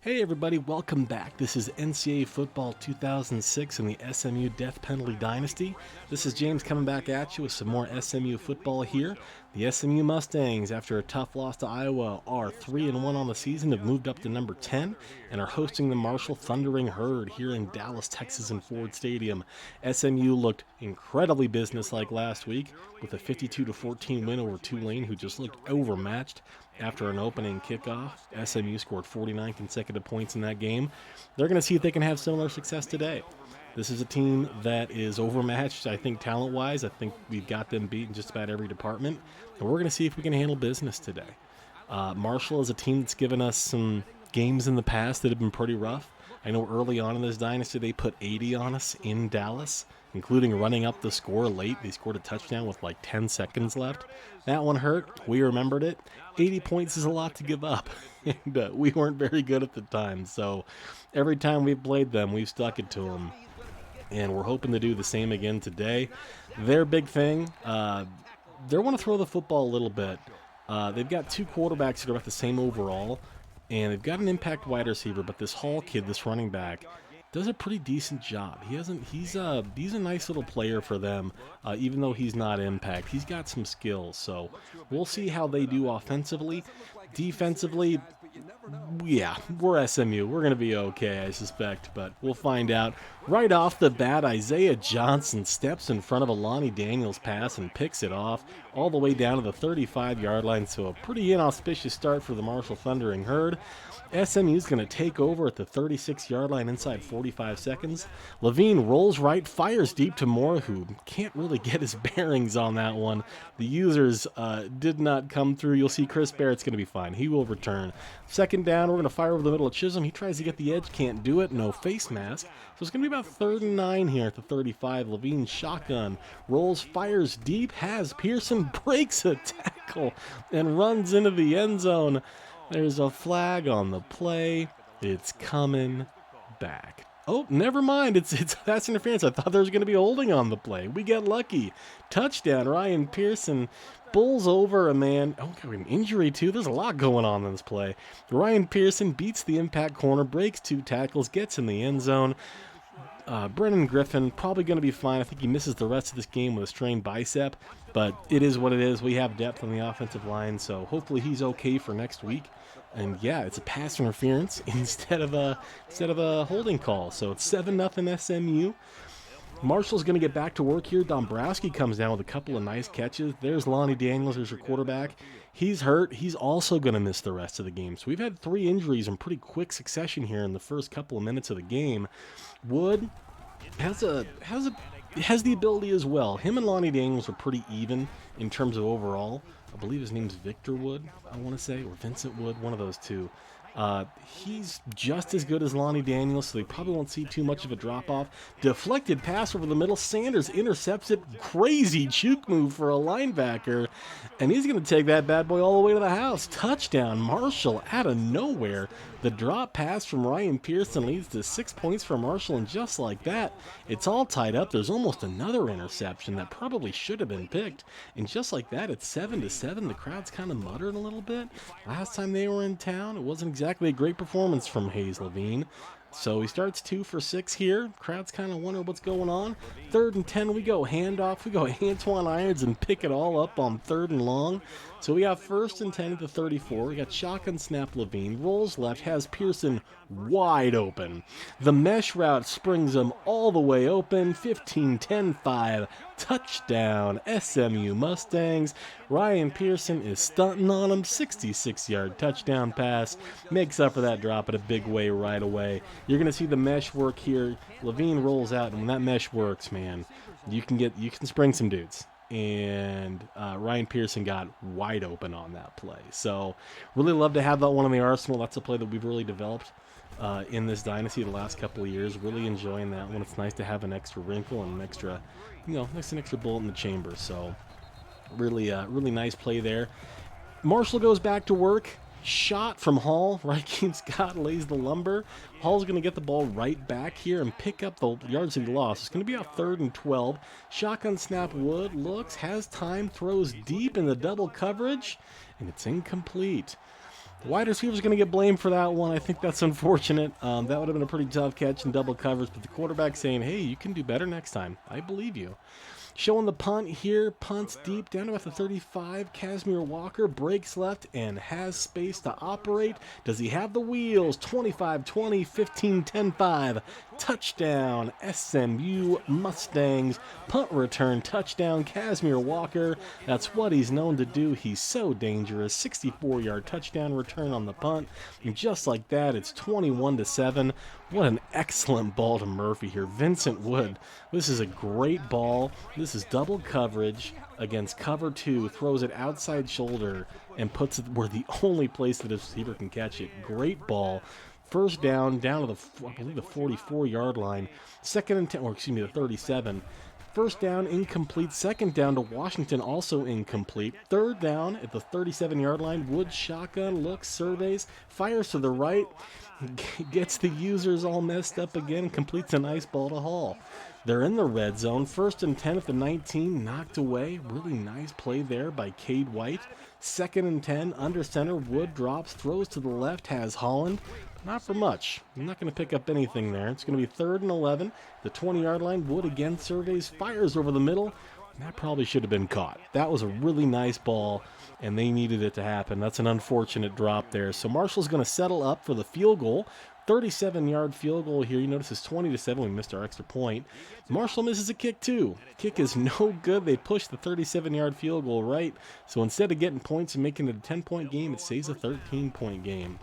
Hey everybody, welcome back. This is NCAA Football 2006 in the SMU Death Penalty Dynasty. This is James coming back at you with some more SMU football here. The SMU Mustangs, after a tough loss to Iowa, are 3-1 on the season, have moved up to number 10, and are hosting the Marshall Thundering Herd here in Dallas, Texas in Ford Stadium. SMU looked incredibly businesslike last week with a 52-14 win over Tulane, who just looked overmatched. After an opening kickoff, SMU scored 49 consecutive points in that game. They're going to see if they can have similar success today. This is a team that is overmatched, I think, talent-wise. I think we've got them beat in just about every department. And we're going to see if we can handle business today. Marshall is a team that's given us some games in the past that have been pretty rough. I know early on in this dynasty, they put 80 on us in Dallas, including running up the score late. They scored a touchdown with like 10 seconds left. That one hurt. We remembered it. 80 points is a lot to give up, and we weren't very good at the time. So every time we've played them, we've stuck it to them, and we're hoping to do the same again today. Their big thing, they want to throw the football a little bit. They've got two quarterbacks that are about the same overall, and they've got an impact wide receiver, but this Hall kid, this running back, does a pretty decent job. He's a nice little player for them, even though he's not impact. He's got some skills, so we'll see how they do offensively. Defensively, yeah, we're SMU. We're going to be okay, I suspect, but we'll find out. Right off the bat, Isaiah Johnson steps in front of a Lonnie Daniels pass and picks it off all the way down to the 35-yard line, so a pretty inauspicious start for the Marshall Thundering Herd. SMU's going to take over at the 36-yard line inside 45 seconds. Levine rolls right, fires deep to Moore, who can't really get his bearings on that one. The users did not come through. You'll see Chris Barrett's going to be fine. He will return. Second down, we're going to fire over the middle of Chisholm. He tries to get the edge, can't do it. No face mask. So it's going to be about 3rd and 9 here at the 35. Levine shotgun, rolls, fires deep, has Pearson, breaks a tackle, and runs into the end zone. There's a flag on the play. It's coming back. Oh, never mind. It's pass interference. I thought there was going to be holding on the play. We get lucky. Touchdown. Ryan Pearson bulls over a man. Oh, got an injury too. There's a lot going on in this play. Ryan Pearson beats the impact corner, breaks 2 tackles, gets in the end zone. Brennan Griffin probably going to be fine. I think he misses the rest of this game with a strained bicep, but it is what it is. We have depth on the offensive line, so hopefully he's okay for next week. And yeah, it's a pass interference instead of a holding call. So it's 7-0 SMU. Marshall's going to get back to work here. Dombrowski comes down with a couple of nice catches. There's Lonnie Daniels, there's your quarterback. He's hurt. He's also going to miss the rest of the game. So we've had 3 injuries in pretty quick succession here in the first couple of minutes of the game. Wood has the ability as well. Him and Lonnie Daniels are pretty even in terms of overall. I believe his name's Victor Wood, I want to say, or Vincent Wood, one of those two. He's just as good as Lonnie Daniels, so they probably won't see too much of a drop-off. Deflected pass over the middle. Sanders intercepts it. Crazy juke move for a linebacker. And he's going to take that bad boy all the way to the house. Touchdown, Marshall out of nowhere. The drop pass from Ryan Pearson leads to 6 points for Marshall, and just like that, it's all tied up. There's almost another interception that probably should have been picked. And just like that, it's 7-7. The crowd's kind of muttering a little bit. Last time they were in town, it wasn't exactly a great performance from Hayes Levine. So he starts 2 for 6 here. Crowd's kind of wondering what's going on. 3rd and 10, we go handoff. We go Antoine Irons and pick it all up on 3rd and long. So we got 1st and 10 at the 34. We got shotgun snap Levine. Rolls left, has Pearson wide open. The mesh route springs him all the way open. 15-10-5. Touchdown, SMU Mustangs. Ryan Pearson is stunting on him. 66-yard touchdown pass. Makes up for that drop in a big way right away. You're going to see the mesh work here. Levine rolls out, and when that mesh works, man, you can spring some dudes. And Ryan Pearson got wide open on that play. So really love to have that one on the arsenal. That's a play that we've really developed in this dynasty the last couple of years. Really enjoying that one. It's nice to have an extra wrinkle and an extra bullet in the chamber. So really nice play there. Marshall goes back to work. Shot from Hall. Raheem Scott lays the lumber. Hall's going to get the ball right back here and pick up the yards that he lost. It's going to be a 3rd and 12. Shotgun snap. Wood looks, has time, throws deep in the double coverage, and it's incomplete. The wide receiver's going to get blamed for that one. I think that's unfortunate. That would have been a pretty tough catch in double coverage, but the quarterback saying, hey, you can do better next time. I believe you. Showing the punt here, punts deep down to about the 35. Casimir Walker breaks left and has space to operate. Does he have the wheels? 25-20, 15-10-5. Touchdown, SMU Mustangs. Punt return, touchdown, Casimir Walker. That's what he's known to do. He's so dangerous. 64-yard touchdown return on the punt. And just like that, it's 21-7. What an excellent ball to Murphy here. Vincent Wood, this is a great ball. This is double coverage against cover 2. Throws it outside shoulder and puts it where the only place that a receiver can catch it. Great ball. First down to the, I believe, the 44-yard line. Second and 10, or excuse me, the 37. First down, incomplete. Second down to Washington, also incomplete. Third down at the 37-yard line. Wood shotgun, looks, surveys, fires to the right, gets the users all messed up again, completes a nice ball to Hall. They're in the red zone. First and 10 at the 19, knocked away. Really nice play there by Cade White. Second and 10, under center. Wood drops, throws to the left, has Holland. Not for much. I'm not going to pick up anything there. It's going to be 3rd and 11. The 20-yard line. Wood again surveys, fires over the middle. That probably should have been caught. That was a really nice ball, and they needed it to happen. That's an unfortunate drop there. So Marshall's going to settle up for the field goal. 37-yard field goal here. You notice it's 20-7. We missed our extra point. Marshall misses a kick too. Kick is no good. They pushed the 37-yard field goal right. So instead of getting points and making it a 10-point game, it stays a 13-point game.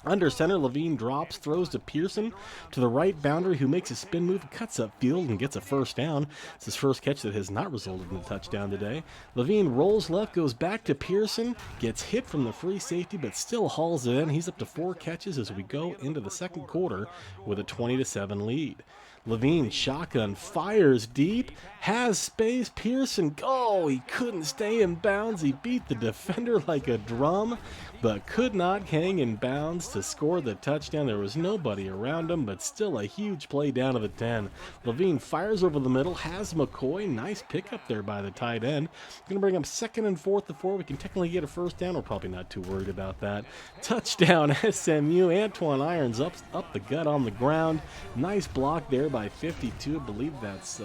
Under center, Levine drops, throws to Pearson to the right boundary, who makes a spin move, cuts up field, and gets a first down. It's his first catch that has not resulted in a touchdown today. Levine rolls left, goes back to Pearson, gets hit from the free safety, but still hauls it in. He's up to 4 catches as we go into the second quarter with a 20-7 lead. Levine shotgun, fires deep, has space. Pearson, oh, he couldn't stay in bounds. He beat the defender like a drum, but could not hang in bounds to score the touchdown. There was nobody around him, but still a huge play down to the 10. Levine fires over the middle, has McCoy. Nice pickup there by the tight end. Going to bring up 2nd and 4th to 4. We can technically get a first down. We're probably not too worried about that. Touchdown, SMU. Antoine Irons up the gut on the ground. Nice block there by 52. I believe that's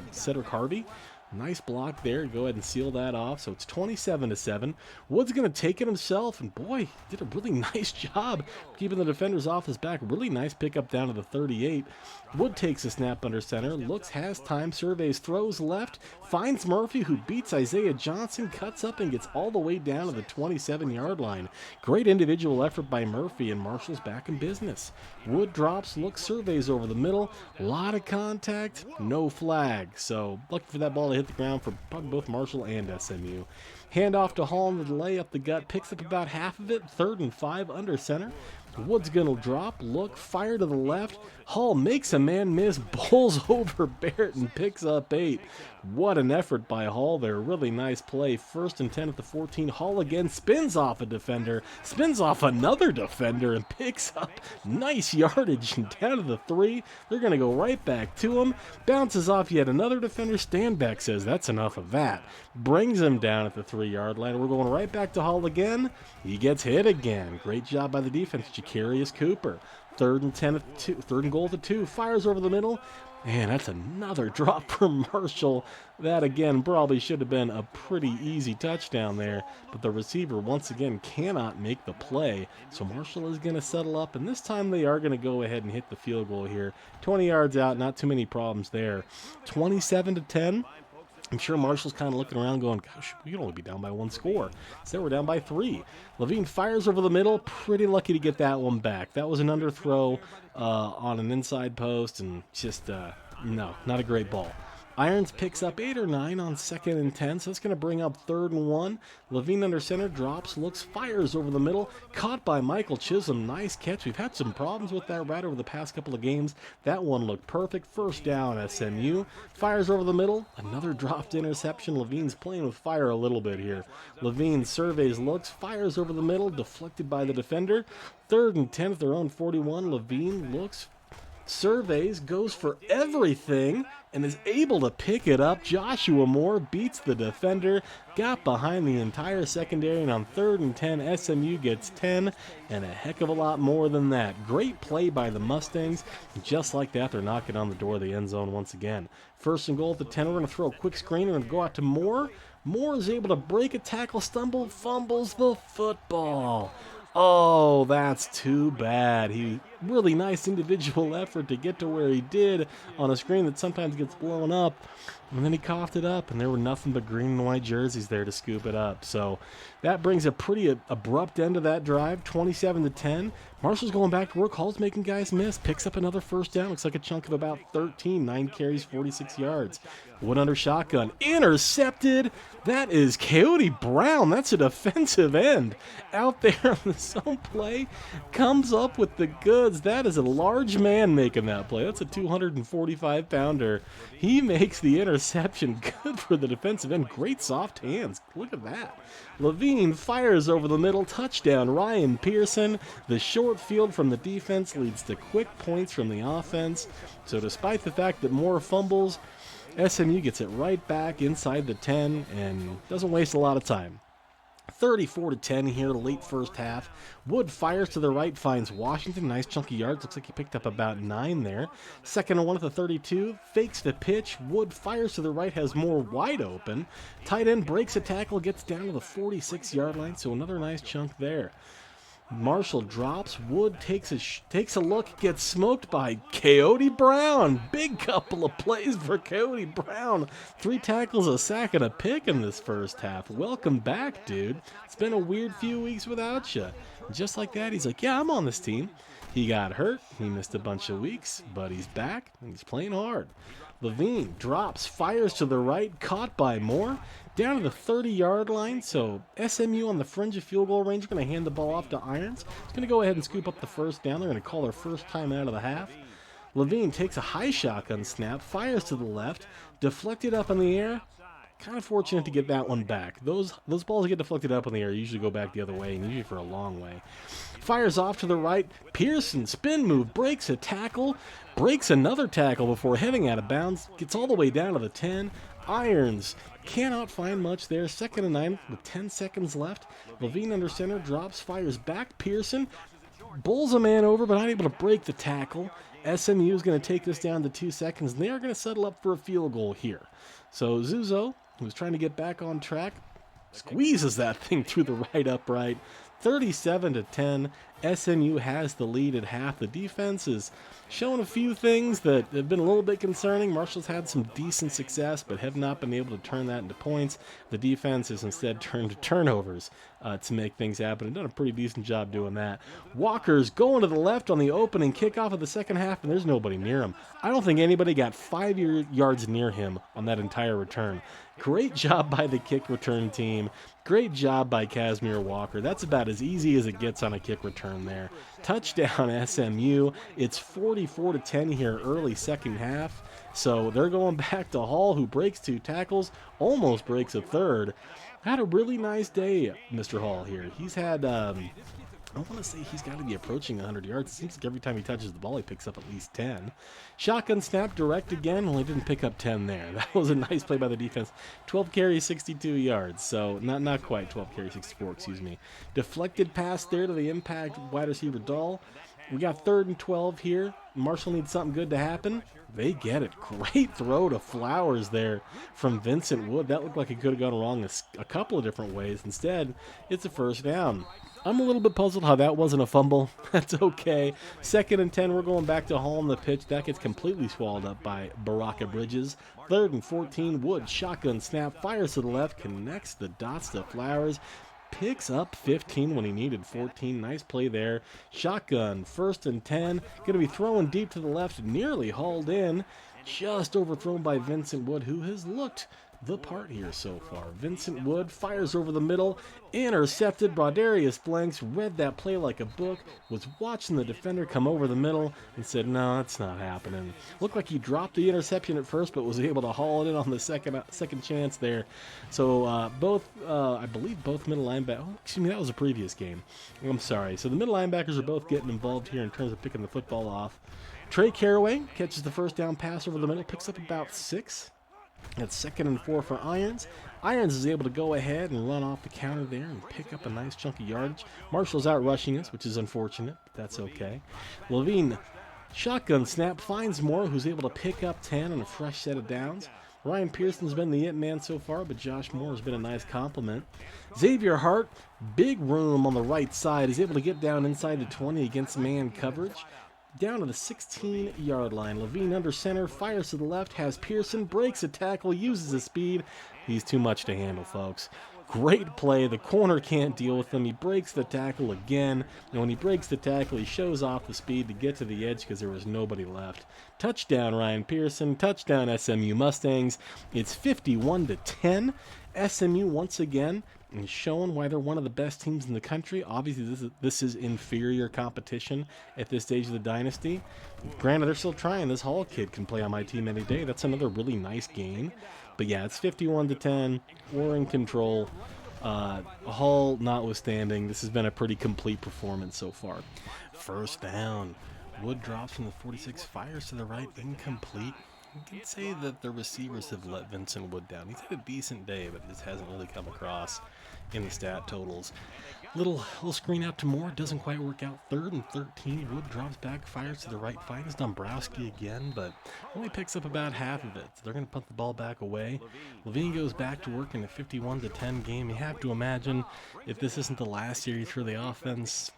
Cedric Harvey. Nice block there. Go ahead and seal that off. So it's 27-7. Wood's going to take it himself, and boy, did a really nice job keeping the defenders off his back. Really nice pickup down to the 38. Wood takes a snap under center, looks, has time, surveys, throws left, finds Murphy, who beats Isaiah Johnson, cuts up and gets all the way down to the 27-yard line. Great individual effort by Murphy, and Marshall's back in business. Wood drops, looks, surveys over the middle, a lot of contact, no flag. So lucky for that ball to hit the ground for probably both Marshall and SMU. Handoff to Hall in the lay up the gut, picks up about half of it. 3rd and 5 under center. Wood's gonna drop, look, fire to the left. Hall makes a man miss, bowls over Barrett and picks up 8. What an effort by Hall there. Really nice play. 1st and 10 at the 14. Hall again spins off a defender, spins off another defender, and picks up nice yardage and down to the 3. They're gonna go right back to him. Bounces off yet another defender. Standback says that's enough of that. Brings him down at the 3-yard line. We're going right back to Hall again. He gets hit again. Great job by the defense. Jacarius Cooper. 3rd and 10 at 2. 3rd and goal at the 2. Fires over the middle. And that's another drop for Marshall. That, again, probably should have been a pretty easy touchdown there. But the receiver, once again, cannot make the play. So Marshall is going to settle up. And this time they are going to go ahead and hit the field goal here. 20 yards out, not too many problems there. 27-10. I'm sure Marshall's kind of looking around going, gosh, we could only be down by 1 score. So we're down by 3. Levine fires over the middle. Pretty lucky to get that one back. That was an underthrow on an inside post, and just, no, not a great ball. Irons picks up 8 or 9 on 2nd and 10, so that's going to bring up 3rd and 1. Levine under center, drops, looks, fires over the middle. Caught by Michael Chisholm. Nice catch. We've had some problems with that right over the past couple of games. That one looked perfect. First down, SMU. Fires over the middle. Another dropped interception. Levine's playing with fire a little bit here. Levine surveys, looks, fires over the middle, deflected by the defender. 3rd and 10 at their own 41. Levine looks, surveys, goes for everything, and is able to pick it up. Joshua Moore beats the defender, got behind the entire secondary, and on 3rd and 10, SMU gets 10 and a heck of a lot more than that. Great play by the Mustangs. Just like that, they're knocking on the door of the end zone once again. 1st and goal at the 10. We're going to throw a quick screen. We're going to go out to Moore. Moore is able to break a tackle, stumble, fumbles the football. Oh, that's too bad. Really nice individual effort to get to where he did on a screen that sometimes gets blown up. And then he coughed it up, and there were nothing but green and white jerseys there to scoop it up. So that brings a pretty abrupt end to that drive, 27-10. Marshall's going back to work. Hall's making guys miss. Picks up another 1st down. Looks like a chunk of about 13. 9 carries, 46 yards. Wood under shotgun. Intercepted. That is Coyote Brown. That's a defensive end out there on the zone play. Comes up with the goods. That is a large man making that play. That's a 245-pounder. He makes the interception. Good for the defensive end. Great soft hands. Look at that. Levine fires over the middle. Touchdown, Ryan Pearson. The short field from the defense leads to quick points from the offense. So despite the fact that Moore fumbles, SMU gets it right back inside the 10 and doesn't waste a lot of time. 34-10 here, late 1st half. Wood fires to the right, finds Washington. Nice chunky yards. Looks like he picked up about 9 there. 2nd and 1 at the 32. Fakes the pitch. Wood fires to the right, has Moore wide open. Tight end breaks a tackle, gets down to the 46-yard line, so another nice chunk there. Marshall drops. Wood takes a look, gets smoked by Coyote Brown. Big couple of plays for Coyote Brown. 3 tackles, a sack, and a pick in this 1st half. Welcome back, dude. It's been a weird few weeks without you. Just like that, he's like, yeah, I'm on this team. He got hurt. He missed a bunch of weeks, but he's back, and he's playing hard. Levine drops, fires to the right, caught by Moore. Down to the 30-yard line, so SMU on the fringe of field goal range. Are going to hand the ball off to Irons. He's going to go ahead and scoop up the 1st down. They're going to call their 1st time out of the half. Levine takes a high shotgun snap, fires to the left, deflected up in the air. Kind of fortunate to get that one back. Those balls that get deflected up in the air usually go back the other way, and usually for a long way. Fires off to the right. Pearson, spin move, breaks a tackle, breaks another tackle before heading out of bounds. Gets all the way down to the 10. Irons cannot find much there. 2nd and 9 with 10 seconds left. Levine under center, drops, fires back. Pearson bowls a man over, but not able to break the tackle. SMU is going to take this down to 2 seconds, and they are going to settle up for a field goal here. So Zuzo, who's trying to get back on track, squeezes that thing through the right upright. 37-10. SMU has the lead at half. The defense is showing a few things that have been a little bit concerning. Marshall's had some decent success, but have not been able to turn that into points. The defense has instead turned to turnovers to make things happen, and done a pretty decent job doing that. Walker's going to the left on the opening kickoff of the 2nd half, and there's nobody near him. I don't think anybody got 5 yards near him on that entire return. Great job by the kick return team. Great job by Casimir Walker. That's about as easy as it gets on a kick return there. Touchdown SMU. It's 44-10 here early 2nd half. So they're going back to Hall, who breaks 2 tackles, almost breaks a 3rd. Had a really nice day, Mr. Hall here. He's had I want to say he's got to be approaching 100 yards. It seems like every time he touches the ball, he picks up at least 10. Shotgun snap direct again. Only didn't pick up 10 there. That was a nice play by the defense. 12 carries, 62 yards. So not quite 12 carries, 64, excuse me. Deflected pass there to the impact wide receiver Dahl. We got 3rd and 12 here. Marshall needs something good to happen. They get it. Great throw to Flowers there from Vincent Wood. That looked like it could have gone wrong a couple of different ways. Instead, it's a 1st down. I'm a little bit puzzled how that wasn't a fumble. That's okay. 2nd and 10, we're going back to Hall on the pitch. That gets completely swallowed up by Baraka Bridges. 3rd and 14, Wood, shotgun snap, fires to the left, connects the dots to Flowers. Picks up 15 when he needed 14. Nice play there. Shotgun, 1st and 10. Going to be throwing deep to the left, nearly hauled in. Just overthrown by Vincent Wood, who has looked the part here so far. Vincent Wood fires over the middle, intercepted. Brodarius Blanks read that play like a book, was watching the defender come over the middle, and said, no, that's not happening. Looked like he dropped the interception at first, but was able to haul it in on the second chance there. So I believe both middle linebackers, oh, excuse me, that was a previous game. I'm sorry. So the middle linebackers are both getting involved here in terms of picking the football off. Trey Caraway catches the first down pass over the middle, picks up about 6. That's 2nd and 4 for Irons. Irons is able to go ahead and run off the counter there and pick up a nice chunk of yardage. Marshall's out rushing us, which is unfortunate, but that's okay. Levine, shotgun snap, finds Moore, who's able to pick up 10 on a fresh set of downs. Ryan Pearson's been the it man so far, but Josh Moore has been a nice compliment. Xavier Hart, big room on the right side, is able to get down inside the 20 against man coverage. Down to the 16-yard line. Levine under center, fires to the left, has Pearson, breaks a tackle, uses his speed. He's too much to handle, folks. Great play. The corner can't deal with him. He breaks the tackle again. And when he breaks the tackle, he shows off the speed to get to the edge because there was nobody left. Touchdown, Ryan Pearson. Touchdown, SMU Mustangs. It's 51-10. SMU once again and showing why they're one of the best teams in the country. Obviously, this is inferior competition at this stage of the dynasty. Granted, they're still trying. This Hall kid can play on my team any day. That's another really nice gain. But yeah, it's 51-10. We're in control. Hall notwithstanding, this has been a pretty complete performance so far. First down. Wood drops from the 46, fires to the right, incomplete. You can say that the receivers have let Vincent Wood down. He's had a decent day, but this hasn't really come across in the stat totals. Little screen out to Moore, doesn't quite work out. 3rd and 13. Wood drops back, fires to the right, finds Dombrowski again, but only picks up about half of it. So they're going to punt the ball back away. Levine goes back to work in a 51-10 game. You have to imagine if this isn't the last series for the offense,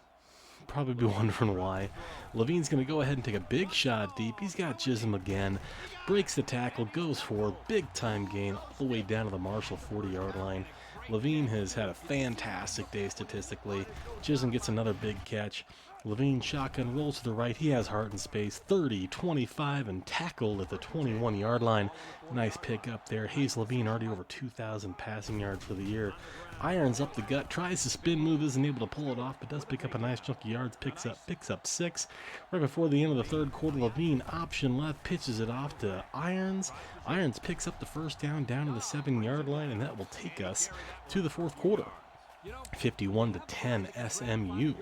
probably be wondering why. Levine's going to go ahead and take a big shot deep. He's got Chisholm again. Breaks the tackle, goes forward. Big time gain all the way down to the Marshall 40-yard line. Levine has had a fantastic day statistically. Chisholm gets another big catch. Levine shotgun rolls to the right. He has Hart in space. 30, 25, and tackled at the 21-yard line. Nice pick up there. Hayes Levine already over 2,000 passing yards for the year. Irons up the gut, tries to spin move, isn't able to pull it off, but does pick up a nice chunk of yards, picks up 6. Right before the end of the third quarter, Levine option left, pitches it off to Irons. Irons picks up the first down to the 7-yard line, and that will take us to the fourth quarter. 51-10 SMU.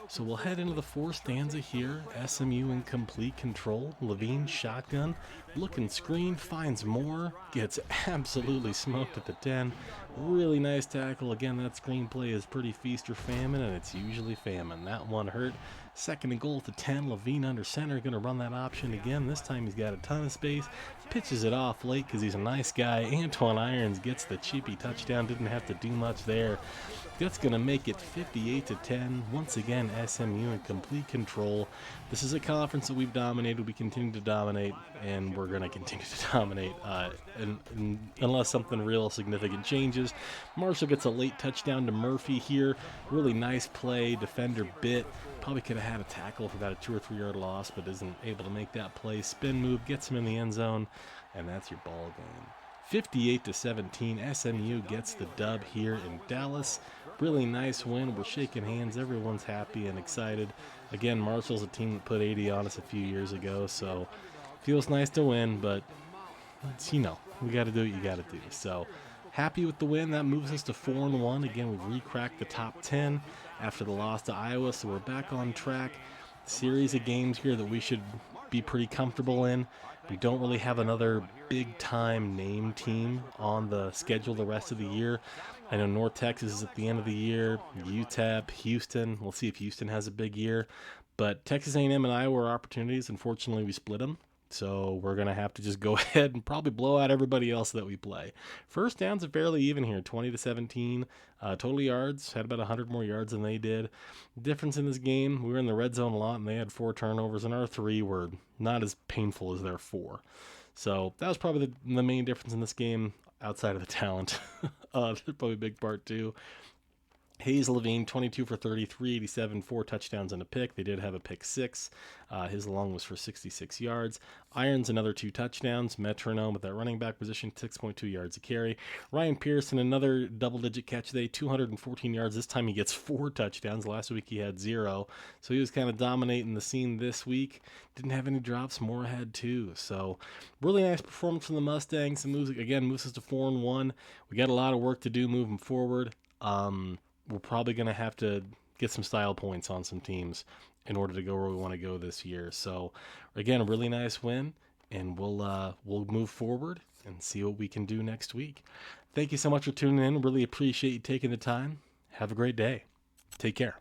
So we'll head into the fourth stanza here. SMU in complete control. Levine shotgun, looking screen, finds Moore, gets absolutely smoked at the 10. Really nice tackle. Again, that screenplay is pretty feast or famine, and it's usually famine. That one hurt. 2nd and goal at the 10. Levine under center, going to run that option again. This time he's got a ton of space. Pitches it off late because he's a nice guy. Antoine Irons gets the cheapy touchdown. Didn't have to do much there. That's going to make it 58-10. Once again, SMU in complete control. This is a conference that we've dominated. We continue to dominate, and we're going to continue to dominate unless something real significant changes. Marshall gets a late touchdown to Murphy here. Really nice play. Defender bit. Probably could have had a tackle for about a 2 or 3 yard loss, but isn't able to make that play. Spin move gets him in the end zone, and that's your ball game. 58-17. SMU gets the dub here in Dallas. Really nice win. We're shaking hands. Everyone's happy and excited. Again, Marshall's a team that put 80 on us a few years ago, so feels nice to win, but it's, we got to do what you got to do. So happy with the win. That moves us to 4-1. Again, we re-cracked the top 10 after the loss to Iowa, so we're back on track. Series of games here that we should be pretty comfortable in. We don't really have another big-time name team on the schedule the rest of the year. I know North Texas is at the end of the year, UTEP, Houston. We'll see if Houston has a big year. But Texas A&M and Iowa are opportunities. Unfortunately, we split them. So we're going to have to just go ahead and probably blow out everybody else that we play. First downs are fairly even here, 20-17. Total yards, had about 100 more yards than they did. Difference in this game, we were in the red zone a lot, and they had 4 turnovers, and our 3 were not as painful as their 4. So that was probably the main difference in this game outside of the talent. That's probably a big part too. Hayes Levine, 22 for 33, 87, 4 touchdowns and a pick. They did have a pick six. His long was for 66 yards. Irons, another 2 touchdowns. Metronome at that running back position, 6.2 yards a carry. Ryan Pearson, another double-digit catch today, 214 yards. This time he gets 4 touchdowns. Last week he had 0. So he was kind of dominating the scene this week. Didn't have any drops. Moore had 2. So really nice performance from the Mustangs. And moves us to 4-1. We got a lot of work to do moving forward. We're probably going to have to get some style points on some teams in order to go where we want to go this year. So, again, a really nice win, and we'll move forward and see what we can do next week. Thank you so much for tuning in. Really appreciate you taking the time. Have a great day. Take care.